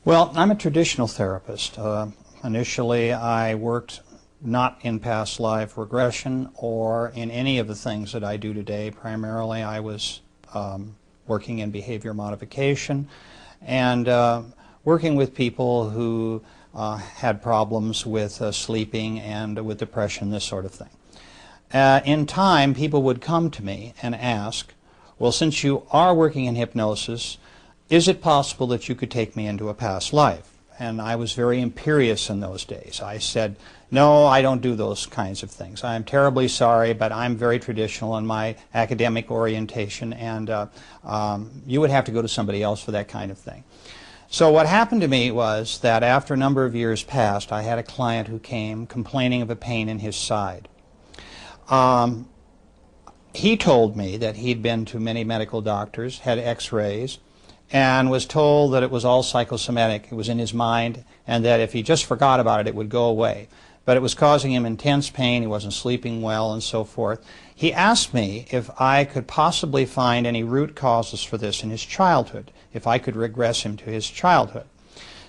Well, I'm a traditional therapist. Initially, I worked not in past life regression or in any of the things that I do today. Primarily, I was working in behavior modification and working with people who had problems with sleeping and with depression, this sort of thing. In time, people would come to me and ask, well, since you are working in hypnosis, is it possible that you could take me into a past life? And I was very imperious in those days. I said, no, I don't do those kinds of things. I'm terribly sorry, but I'm very traditional in my academic orientation, and you would have to go to somebody else for that kind of thing. So what happened to me was that after a number of years passed, I had a client who came complaining of a pain in his side. He told me that he'd been to many medical doctors, had x-rays, and was told that it was all psychosomatic. It was in his mind, and that if he just forgot about it, it would go away. But it was causing him intense pain. He wasn't sleeping well, and so forth. He asked me if I could possibly find any root causes for this in his childhood, if I could regress him to his childhood.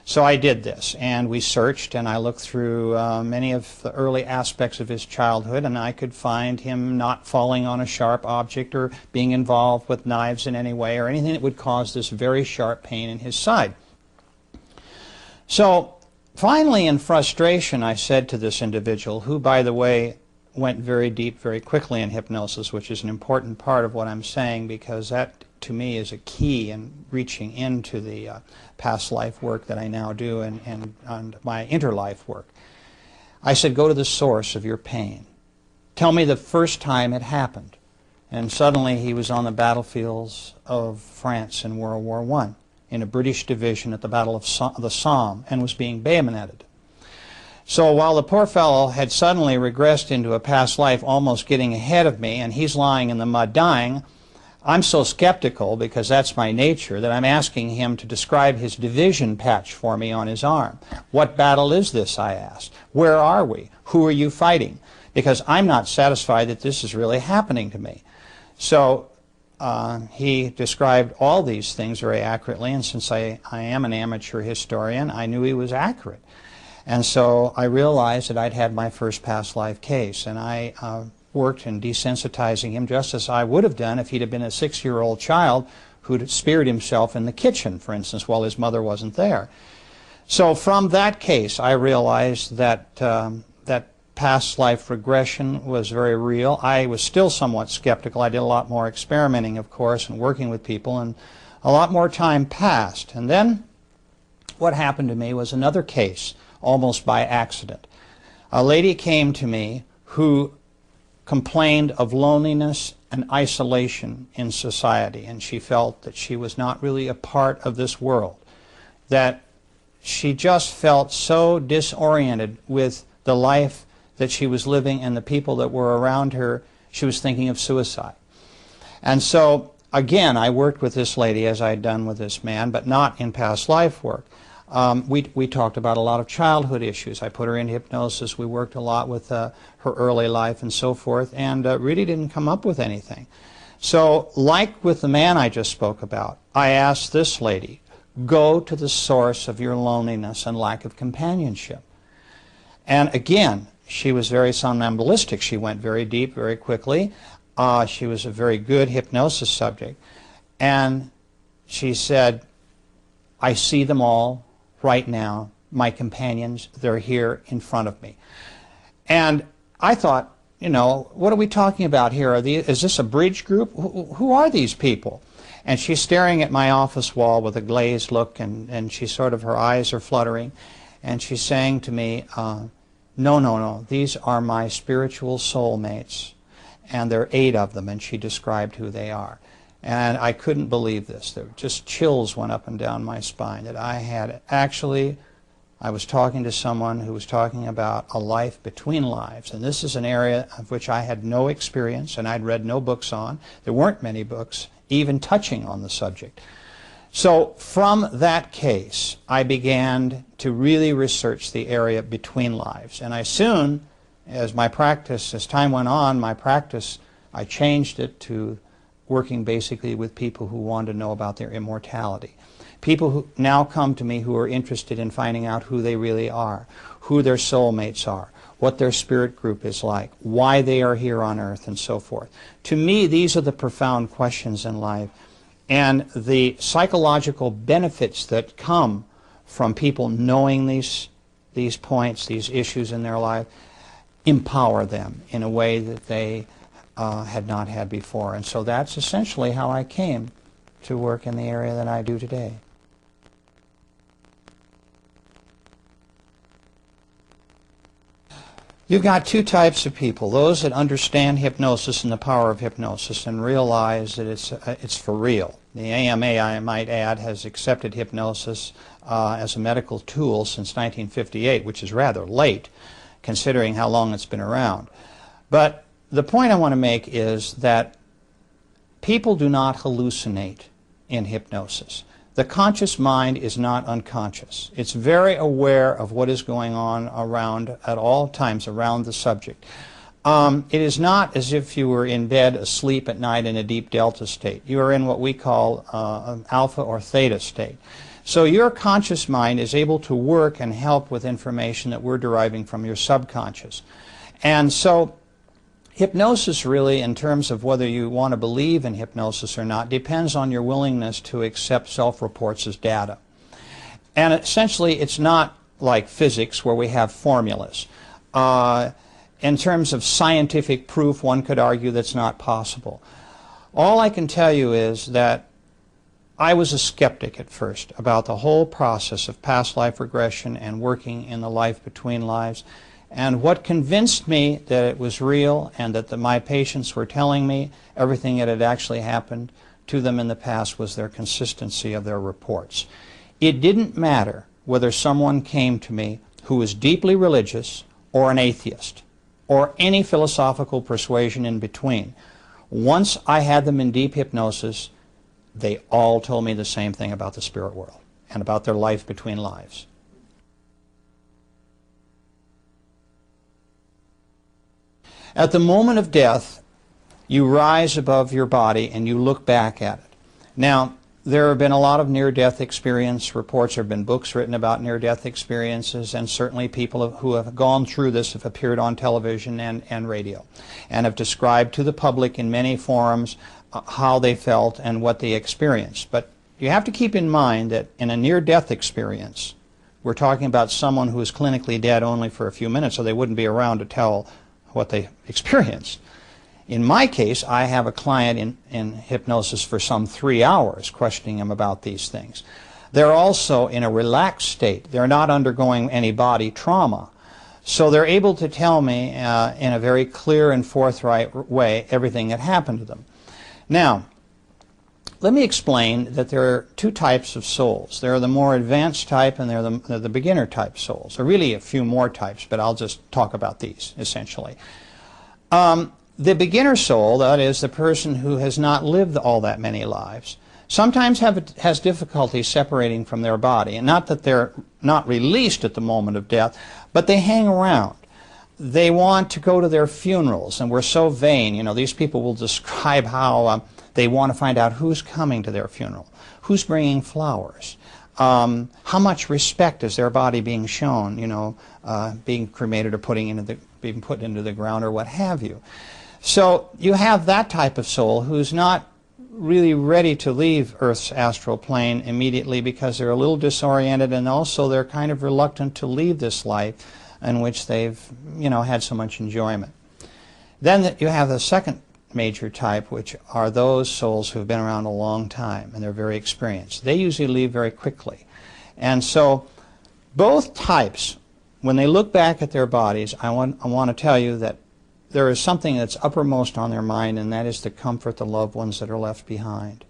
So I did this, and we searched, and I looked through many of the early aspects of his childhood, and I could find him not falling on a sharp object or being involved with knives in any way or anything that would cause this very sharp pain in his side. So finally, in frustration, I said to this individual, who, by the way, went very deep very quickly in hypnosis, which is an important part of what I'm saying, because that, to me, is a key in reaching into the past life work that I now do and my interlife work. I said, go to the source of your pain. Tell me the first time it happened. And suddenly he was on the battlefields of France in World War I, in a British division at the Battle of the Somme, and was being bayoneted. So while the poor fellow had suddenly regressed into a past life, almost getting ahead of me, and he's lying in the mud dying, I'm so skeptical, because that's my nature, that I'm asking him to describe his division patch for me on his arm. What battle is this, I asked. Where are we? Who are you fighting? Because I'm not satisfied that this is really happening to me. So he described all these things very accurately, and since I am an amateur historian, I knew he was accurate. And so I realized that I'd had my first past life case, and I worked in desensitizing him just as I would have done if he'd have been a 6-year-old child who'd speared himself in the kitchen, for instance, while his mother wasn't there. So from that case, I realized that that past life regression was very real. I was still somewhat skeptical. I did a lot more experimenting, of course, and working with people, and a lot more time passed. And then what happened to me was another case, almost by accident. A lady came to me who complained of loneliness and isolation in society, and she felt that she was not really a part of this world, that she just felt so disoriented with the life that she was living and the people that were around her, she was thinking of suicide. And so, again, I worked with this lady as I had done with this man, but not in past life work. We talked about a lot of childhood issues. I put her in hypnosis. We worked a lot with her early life and so forth, and really didn't come up with anything. So, like with the man I just spoke about, I asked this lady, go to the source of your loneliness and lack of companionship. And again, she was very somnambulistic. She went very deep very quickly. She was a very good hypnosis subject. And she said, I see them all right now, my companions, they're here in front of me. And I thought, you know, what are we talking about here? Is this a bridge group? Who are these people? And she's staring at my office wall with a glazed look, and she sort of, her eyes are fluttering, and she's saying to me, no, these are my spiritual soulmates, and there are 8 of them, and she described who they are. And I couldn't believe this. There just chills went up and down my spine, that I had actually, I was talking to someone who was talking about a life between lives. And this is an area of which I had no experience and I'd read no books on. There weren't many books even touching on the subject. So from that case, I began to really research the area between lives. And I soon, as time went on, my practice, I changed it to working basically with people who wanted to know about their immortality. People who now come to me who are interested in finding out who they really are, who their soulmates are, what their spirit group is like, why they are here on earth, and so forth. To me, these are the profound questions in life. And the psychological benefits that come from people knowing these points, these issues in their life, empower them in a way that they had not had before. And so that's essentially how I came to work in the area that I do today. You've got two types of people: those that understand hypnosis and the power of hypnosis and realize that it's for real. The AMA, I might add, has accepted hypnosis as a medical tool since 1958, which is rather late considering how long it's been around. But the point I want to make is that people do not hallucinate in hypnosis. The conscious mind is not unconscious. It's very aware of what is going on around at all times around the subject. It is not as if you were in bed asleep at night in a deep delta state. You are in what we call an alpha or theta state. So your conscious mind is able to work and help with information that we're deriving from your subconscious. And so hypnosis really, in terms of whether you want to believe in hypnosis or not, depends on your willingness to accept self-reports as data. And essentially, it's not like physics where we have formulas. In terms of scientific proof, one could argue that's not possible. All I can tell you is that I was a skeptic at first about the whole process of past life regression and working in the life between lives. And what convinced me that it was real and that my patients were telling me everything that had actually happened to them in the past was their consistency of their reports. It didn't matter whether someone came to me who was deeply religious or an atheist or any philosophical persuasion in between. Once I had them in deep hypnosis, they all told me the same thing about the spirit world and about their life between lives. At the moment of death, you rise above your body and you look back at it. Now, there have been a lot of near-death experience reports. There have been books written about near-death experiences, and certainly people who have gone through this have appeared on television and radio and have described to the public in many forums how they felt and what they experienced. But you have to keep in mind that in a near-death experience, we're talking about someone who is clinically dead only for a few minutes, so they wouldn't be around to tell what they experienced. In my case, I have a client in hypnosis for some 3 hours, questioning him about these things. They're also in a relaxed state. They're not undergoing any body trauma. So they're able to tell me in a very clear and forthright way everything that happened to them. Now, let me explain that there are two types of souls. There are the more advanced type and there are the beginner type souls. There are really a few more types, but I'll just talk about these, essentially. The beginner soul, that is, the person who has not lived all that many lives, sometimes has difficulty separating from their body. And not that they're not released at the moment of death, but they hang around. They want to go to their funerals, and we're so vain. You know, these people will describe how they want to find out who's coming to their funeral, who's bringing flowers, how much respect is their body being shown, you know, being cremated or being put into the ground or what have you. So you have that type of soul who's not really ready to leave Earth's astral plane immediately because they're a little disoriented, and also they're kind of reluctant to leave this life in which they've, you know, had so much enjoyment. Then you have the second major type, which are those souls who have been around a long time and they're very experienced. They usually leave very quickly. And so both types, when they look back at their bodies, I want to tell you that there is something that's uppermost on their mind, and that is to comfort the loved ones that are left behind.